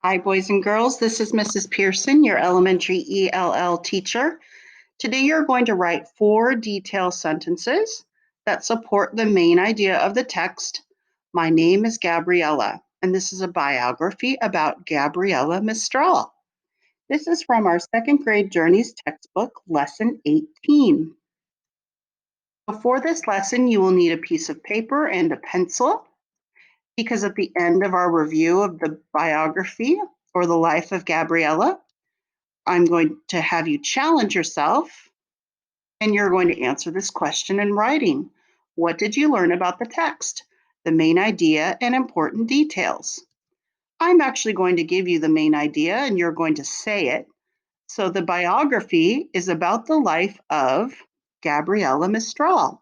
Hi, boys and girls. This is Mrs. Pearson, your elementary ELL teacher. Today you're going to write 4 detailed sentences that support the main idea of the text. My name is Gabriela, and this is a biography about Gabriela Mistral. This is from our 2nd grade Journeys textbook, Lesson 18. For this lesson, you will need a piece of paper and a pencil, because at the end of our review of the biography or the life of Gabriela, I'm going to have you challenge yourself, and you're going to answer this question in writing. What did you learn about the text? The main idea and important details. I'm actually going to give you the main idea, and you're going to say it. So the biography is about the life of Gabriela Mistral.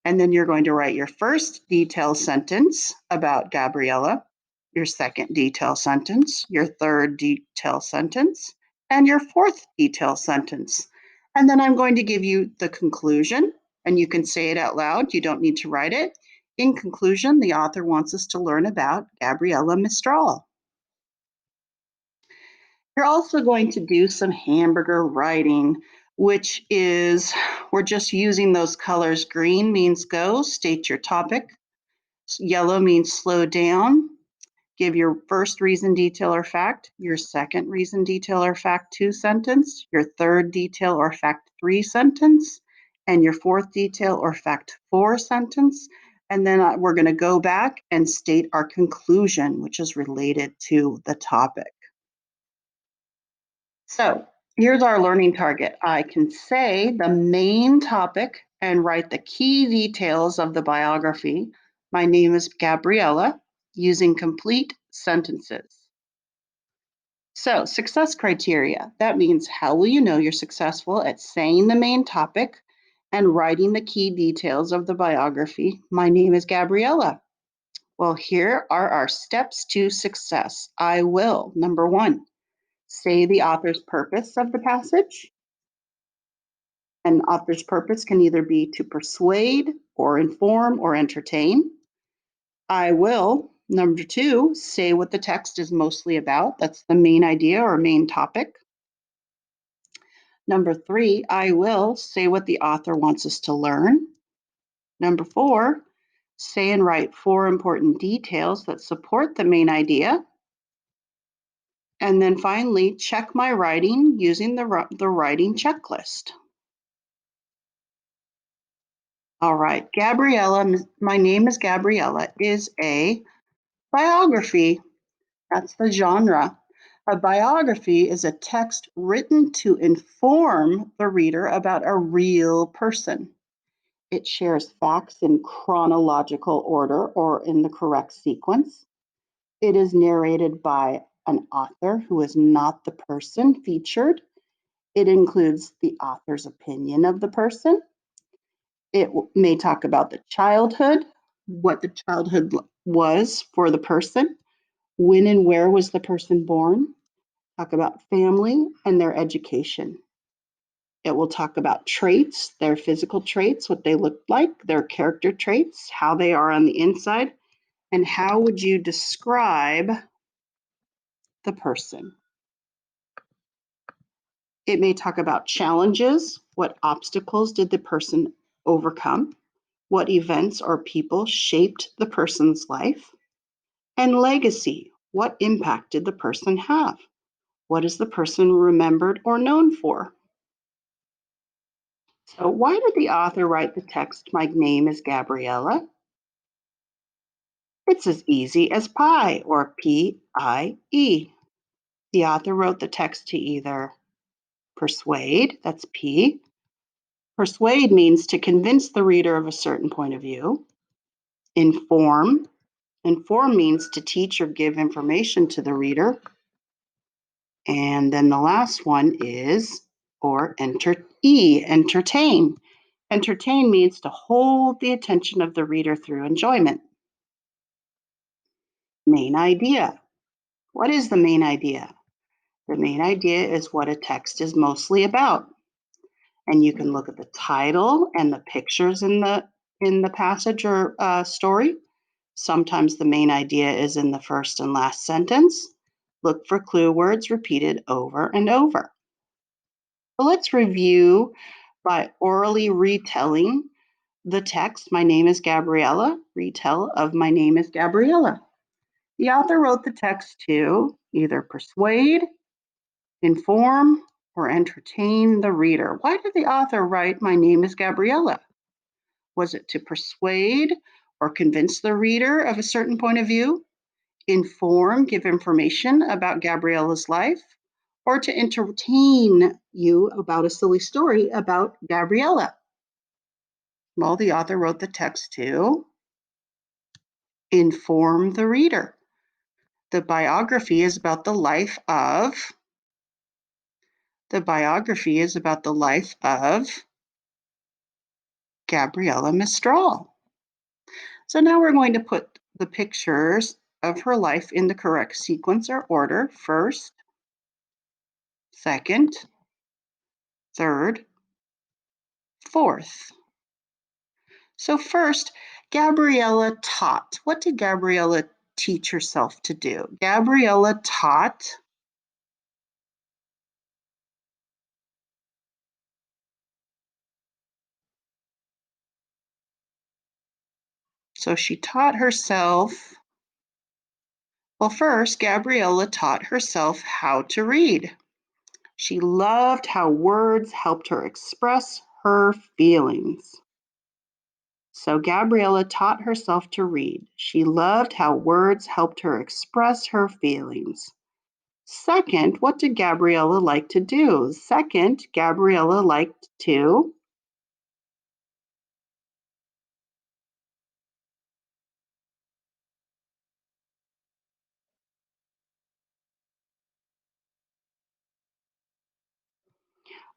And then you're going to write your first detailed sentence about Gabriela, your second detailed sentence, your third detailed sentence, and your fourth detailed sentence. And then I'm going to give you the conclusion, and you can say it out loud. You don't need to write it. In conclusion, the author wants us to learn about Gabriela Mistral. You're also going to do some hamburger writing, which is, we're just using those colors. Green means go, state your topic. Yellow means slow down. Give your first reason, detail, or fact, your second reason, detail, or fact 2 sentence, your third detail or fact 3 sentence, and your fourth detail or fact 4 sentence. And then we're going to go back and state our conclusion, which is related to the topic. So here's our learning target. I can say the main topic and write the key details of the biography. My name is Gabriela, using complete sentences. So success criteria, that means how will you know you're successful at saying the main topic and writing the key details of the biography. My name is Gabriela. Well, here are our steps to success. I will, number 1, say the author's purpose of the passage. An author's purpose can either be to persuade or inform or entertain. I will, number 2, say what the text is mostly about. That's the main idea or main topic. Number 3, I will say what the author wants us to learn. Number 4, say and write 4 important details that support the main idea. And then finally, check my writing using the writing checklist. All right, Gabriela, my name is Gabriela, is a biography. That's the genre. A biography is a text written to inform the reader about a real person. It shares facts in chronological order or in the correct sequence. It is narrated by an author who is not the person featured. It includes the author's opinion of the person. It may talk about the childhood, what the childhood was for the person, when and where was the person born, talk about family and their education. It will talk about traits, their physical traits, what they look like, their character traits, how they are on the inside, and how would you describe the person. It may talk about challenges, what obstacles did the person overcome, what events or people shaped the person's life, and legacy, what impact did the person have? What is the person remembered or known for? So why did the author write the text, My name is Gabriela? It's as easy as pie, or P-I-E. The author wrote the text to either persuade, that's P. Persuade means to convince the reader of a certain point of view. Inform. Inform means to teach or give information to the reader. And then the last one is, or entertain. Entertain means to hold the attention of the reader through enjoyment. Main idea. What is the main idea? The main idea is what a text is mostly about. And you can look at the title and the pictures in the passage or story. Sometimes the main idea is in the first and last sentence. Look for clue words repeated over and over. So let's review by orally retelling the text. My name is Gabriela. Retell of My name is Gabriela. The author wrote the text to either persuade, inform, or entertain the reader. Why did the author write My name is Gabriela? Was it to persuade or convince the reader of a certain point of view? Inform, give information about Gabriela's life, or to entertain you about a silly story about Gabriela? Well, the author wrote the text to inform the reader. The biography is about the life of Gabriela Mistral. So now we're going to put the pictures of her life in the correct sequence or order: first, second, third, fourth. So first, Gabriela taught. What did Gabriela teach herself to do? Gabriela taught she taught herself. Well, first, Gabriela taught herself how to read. She loved how words helped her express her feelings. So Gabriela taught herself to read. She loved how words helped her express her feelings. Second, what did Gabriela like to do? Second, Gabriela liked to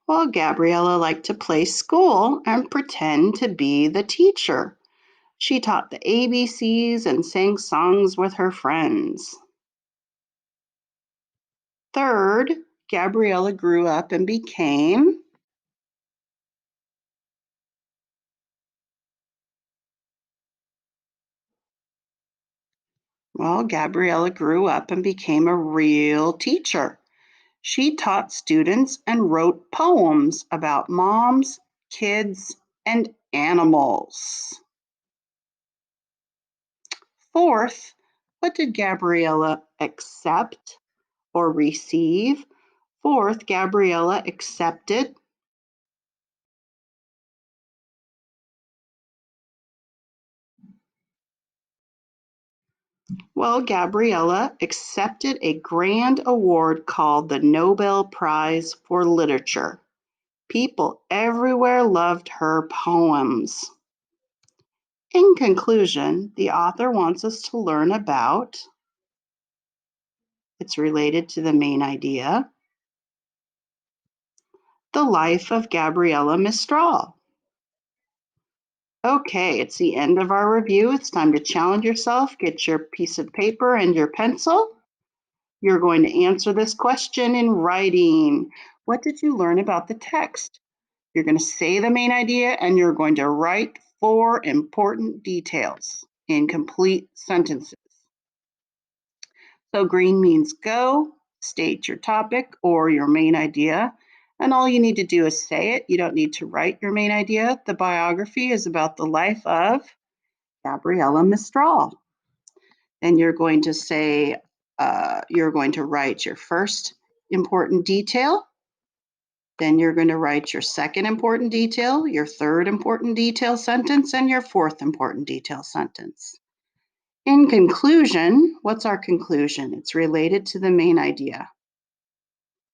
Well, Gabriela liked to play school and pretend to be the teacher. She taught the ABCs and sang songs with her friends. Third, Gabriela grew up and became Gabriela grew up and became a real teacher. She taught students and wrote poems about moms, kids, and animals. Fourth, what did Gabriela accept or receive? Fourth, Gabriela accepted Gabriela accepted a grand award called the Nobel Prize for Literature. People everywhere loved her poems. In conclusion, the author wants us to learn about, it's related to the main idea, the life of Gabriela Mistral. Okay, it's the end of our review. It's time to challenge yourself. Get your piece of paper and your pencil. You're going to answer this question in writing. What did you learn about the text? You're going to say the main idea and you're going to write 4 important details in complete sentences. So green means go, state your topic or your main idea, and all you need to do is say it. You don't need to write your main idea. The biography is about the life of Gabriela Mistral. Then you're going to say, you're going to write your first important detail. Then you're going to write your second important detail, your third important detail sentence, and your fourth important detail sentence. In conclusion, what's our conclusion? It's related to the main idea.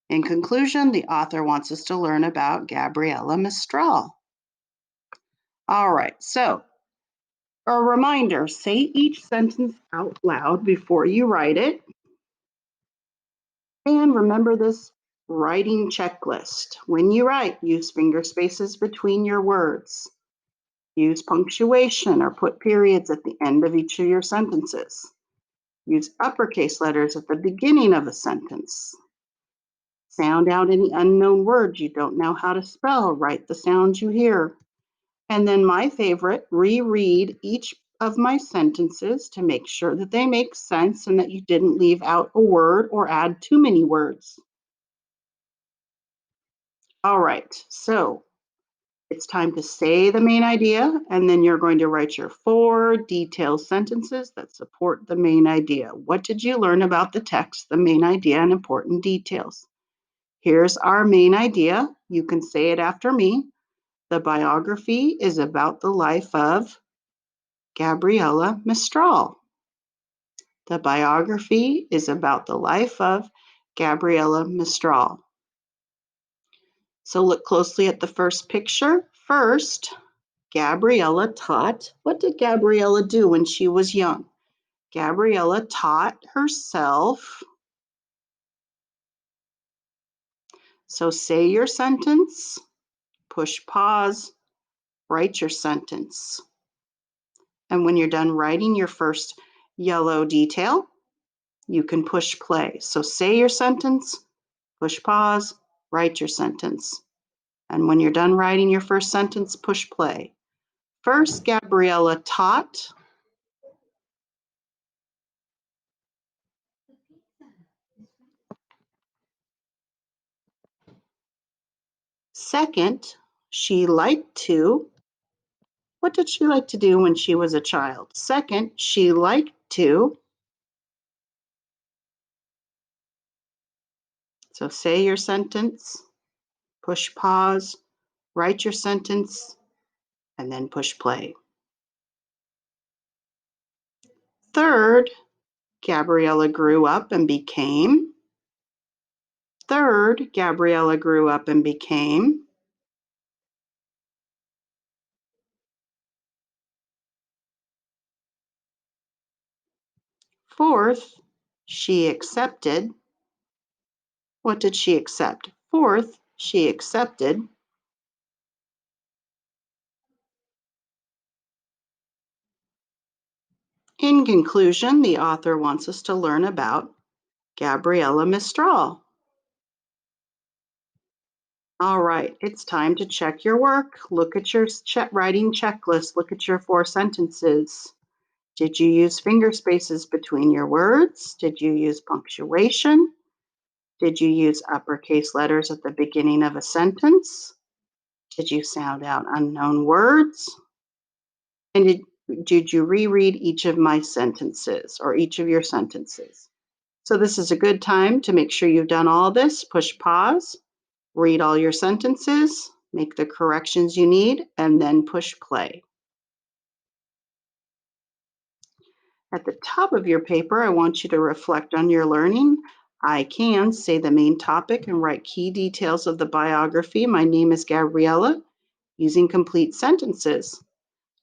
In conclusion, the author wants us to learn about Gabriela Mistral. All right, so a reminder, say each sentence out loud before you write it. And remember this writing checklist. When you write, use finger spaces between your words. Use punctuation or put periods at the end of each of your sentences. Use uppercase letters at the beginning of a sentence. Sound out any unknown words you don't know how to spell. Write the sounds you hear. And then my favorite, reread each of my sentences to make sure that they make sense and that you didn't leave out a word or add too many words. All right, so it's time to say the main idea, and then you're going to write your 4 detailed sentences that support the main idea. What did you learn about the text, the main idea, and important details? Here's our main idea. You can say it after me. The biography is about the life of Gabriela Mistral. The biography is about the life of Gabriela Mistral. So look closely at the first picture. First, Gabriela taught. What did Gabriela do when she was young? Gabriela taught herself. So say your sentence, push pause, write your sentence. And when you're done writing your first yellow detail, you can push play. So say your sentence, push pause, write your sentence. And when you're done writing your first sentence, push play. First, Gabriela taught. Second, she liked to. What did she like to do when she was a child? Second, she liked to. So say your sentence, push pause, write your sentence, and then push play. Third, Gabriela grew up and became. Third, Gabriela grew up and became. Fourth, she accepted. What did she accept? Fourth, she accepted. In conclusion, the author wants us to learn about Gabriela Mistral. All right, it's time to check your work. Look at your writing checklist. Look at your 4 sentences. Did you use finger spaces between your words? Did you use punctuation? Did you use uppercase letters at the beginning of a sentence? Did you sound out unknown words? And did you reread each of my sentences or each of your sentences? So this is a good time to make sure you've done all this. Push pause, read all your sentences, make the corrections you need, and then push play. At the top of your paper, I want you to reflect on your learning. I can say the main topic and write key details of the biography. My name is Gabriela, using complete sentences.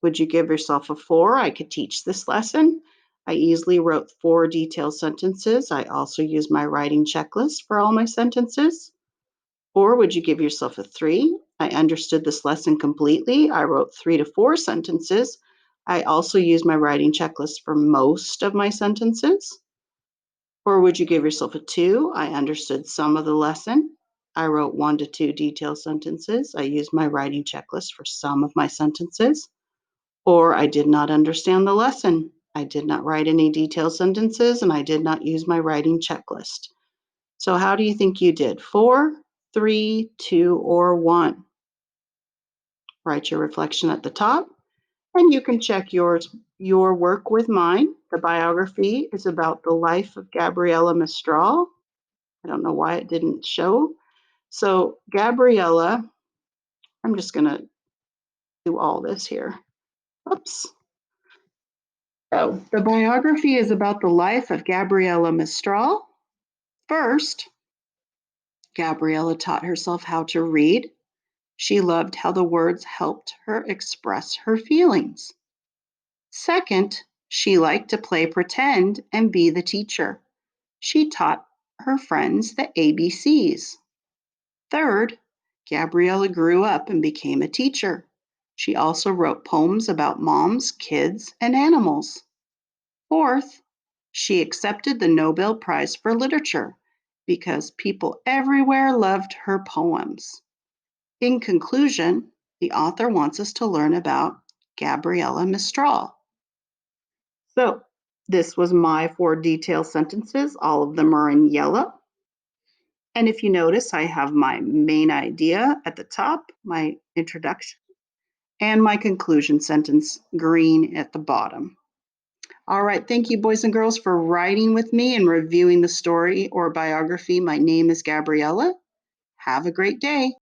Would you give yourself a 4? I could teach this lesson. I easily wrote 4 detailed sentences. I also used my writing checklist for all my sentences. Or would you give yourself a 3? I understood this lesson completely. I wrote 3 to 4 sentences. I also used my writing checklist for most of my sentences. Or would you give yourself a 2? I understood some of the lesson. I wrote 1 to 2 detailed sentences. I used my writing checklist for some of my sentences. Or I did not understand the lesson. I did not write any detailed sentences and I did not use my writing checklist. So how do you think you did? 4, 3, 2, or 1? Write your reflection at the top and you can check your work with mine. The biography is about the life of Gabriela Mistral. I don't know why it didn't show. So Gabriela, I'm just going to do all this here. Oops. So the biography is about the life of Gabriela Mistral. First, Gabriela taught herself how to read. She loved how the words helped her express her feelings. Second, she liked to play pretend and be the teacher. She taught her friends the ABCs. Third, Gabriela grew up and became a teacher. She also wrote poems about moms, kids, and animals. Fourth, she accepted the Nobel Prize for Literature because people everywhere loved her poems. In conclusion, the author wants us to learn about Gabriela Mistral. So this was my 4 detail sentences. All of them are in yellow. And if you notice, I have my main idea at the top, my introduction, and my conclusion sentence green at the bottom. All right, thank you, boys and girls, for writing with me and reviewing the story or biography. My name is Gabriela. Have a great day.